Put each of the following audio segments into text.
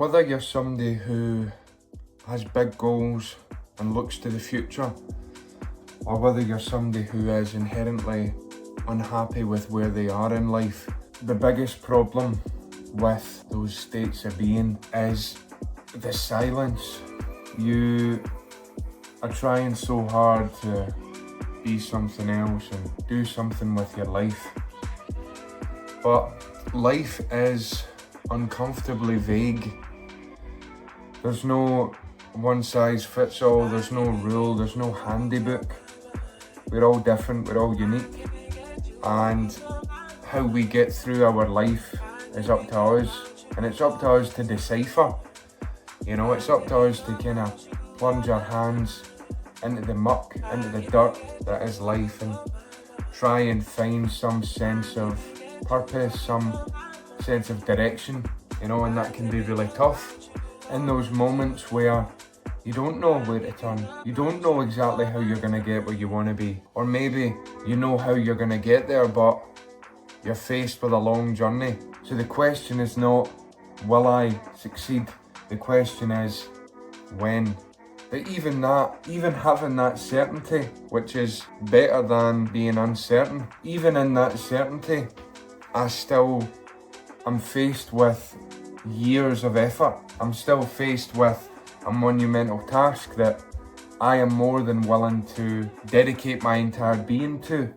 Whether you're somebody who has big goals and looks to the future, or whether you're somebody who is inherently unhappy with where they are in life, the biggest problem with those states of being is the silence. You are trying so hard to be something else and do something with your life, but life is uncomfortably vague. There's no one size fits all, there's no rule, there's no handy book. We're all different, we're all unique, and how we get through our life is up to us, and it's up to us to decipher. It's up to us to kind of plunge our hands into the muck, into the dirt that is life, and try and find some sense of purpose, some sense of direction, and that can be really tough in those moments where you don't know where to turn. You don't know exactly how you're going to get where you want to be. Or maybe you know how you're going to get there, but you're faced with a long journey. So the question is not, will I succeed? The question is, when? But even having that certainty, which is better than being uncertain, even in that certainty, I'm faced with years of effort. I'm still faced with a monumental task that I am more than willing to dedicate my entire being to.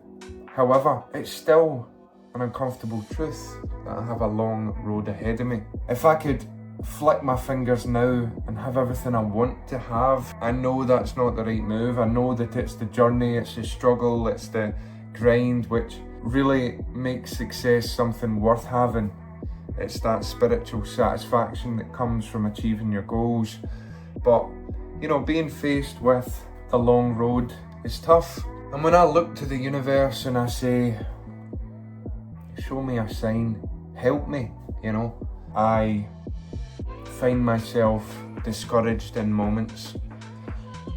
However, it's still an uncomfortable truth that I have a long road ahead of me. If I could flick my fingers now and have everything I want to have, I know that's not the right move. I know that it's the journey, it's the struggle, it's the grind which really makes success something worth having. It's that spiritual satisfaction that comes from achieving your goals. But, being faced with the long road is tough. And when I look to the universe and I say, show me a sign, help me, I find myself discouraged in moments.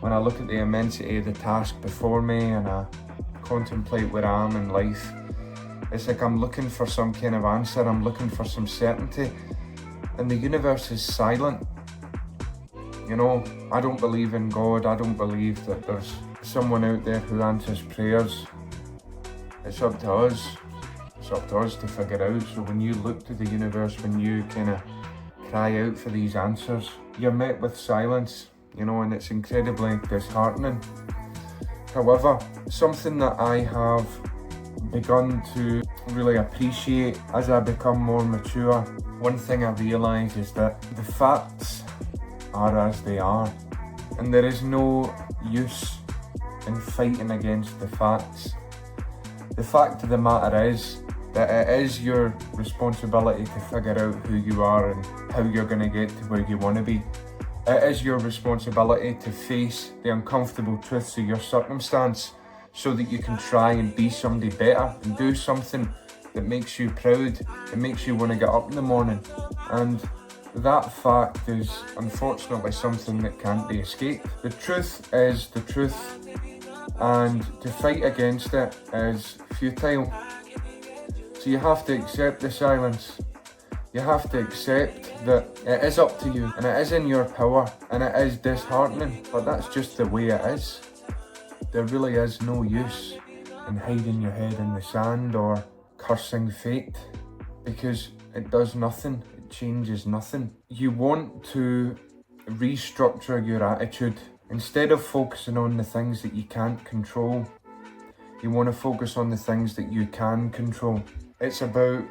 When I look at the immensity of the task before me and I contemplate where I am in life, it's like I'm looking for some kind of answer, I'm looking for some certainty, and the universe is silent. I don't believe in God, I don't believe that there's someone out there who answers prayers. It's up to us. It's up to us to figure out. So when you look to the universe, when you kind of cry out for these answers, you're met with silence, and it's incredibly disheartening. However, something that I have begun to really appreciate as I become more mature, one thing I realise is that the facts are as they are, and there is no use in fighting against the facts. The fact of the matter is that it is your responsibility to figure out who you are and how you're going to get to where you want to be. It is your responsibility to face the uncomfortable truths of your circumstance so that you can try and be somebody better and do something that makes you proud, that makes you want to get up in the morning. And that fact is unfortunately something that can't be escaped. The truth is the truth, and to fight against it is futile. So you have to accept the silence. You have to accept that it is up to you and it is in your power and it is disheartening, but that's just the way it is. There really is no use in hiding your head in the sand or cursing fate, because it does nothing, it changes nothing. You want to restructure your attitude. Instead of focusing on the things that you can't control, you want to focus on the things that you can control. It's about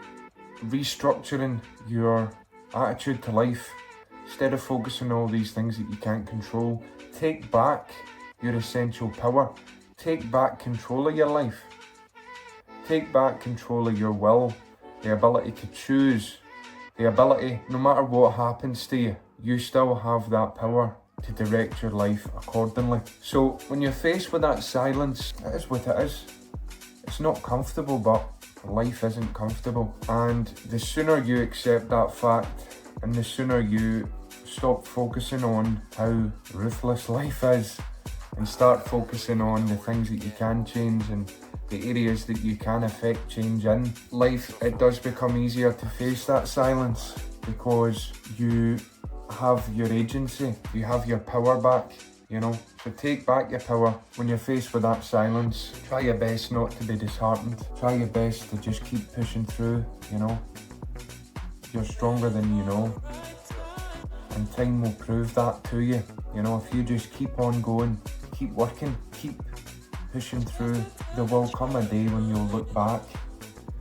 restructuring your attitude to life. Instead of focusing on all these things that you can't control, take back your essential power. Take back control of your life. Take back control of your will, the ability to choose, the ability, no matter what happens to you, you still have that power to direct your life accordingly. So when you're faced with that silence, it is what it is. It's not comfortable, but life isn't comfortable. And the sooner you accept that fact, and the sooner you stop focusing on how ruthless life is and start focusing on the things that you can change and the areas that you can affect change in life, it does become easier to face that silence. because you have your agency, you have your power back, you know. So take back your power when you're faced with that silence. Try your best not to be disheartened. Try your best to just keep pushing through, you know. You're stronger than you know. And time will prove that to you. You know, if you just keep on going, keep working, keep pushing through, there will come a day when you'll look back,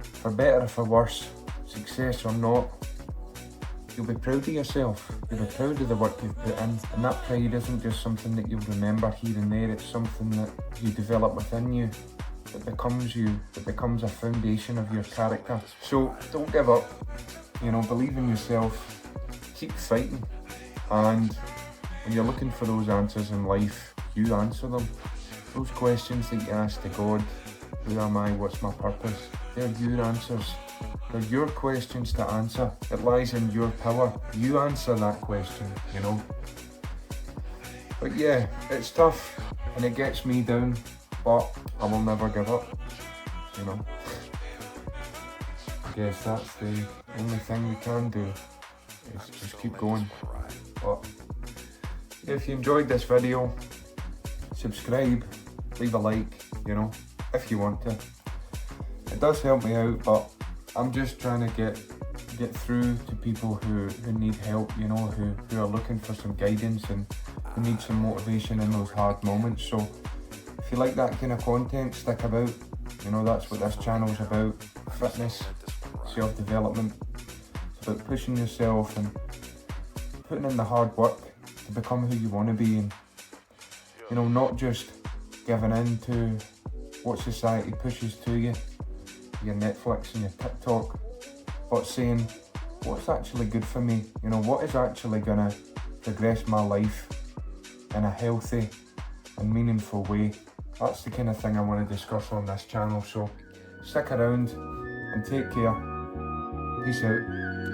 for better or for worse, success or not, you'll be proud of yourself. You'll be proud of the work you've put in. And that pride isn't just something that you'll remember here and there, it's something that you develop within you, that becomes you, that becomes a foundation of your character. So don't give up, you know, believe in yourself, keep fighting. And when you're looking for those answers in life, you answer them. Those questions that you ask to God, who am I, what's my purpose, they're your answers. They're your questions to answer. It lies in your power. You answer that question, you know. But yeah, it's tough and it gets me down, but I will never give up, you know. I guess that's the only thing we can do, is just keep going. But if you enjoyed this video, subscribe, leave a like, you know, if you want to. It does help me out, but I'm just trying to get through to people who need help, you know, who are looking for some guidance and who need some motivation in those hard moments. So if you like that kind of content, stick about. You know, that's what this channel's about. Fitness, self-development. It's about pushing yourself and putting in the hard work to become who you want to be, and, you know, not just giving in to what society pushes to you, your Netflix and your TikTok, but saying, what's actually good for me? You know, what is actually gonna progress my life in a healthy and meaningful way? That's the kind of thing I want to discuss on this channel, so stick around and take care. Peace out.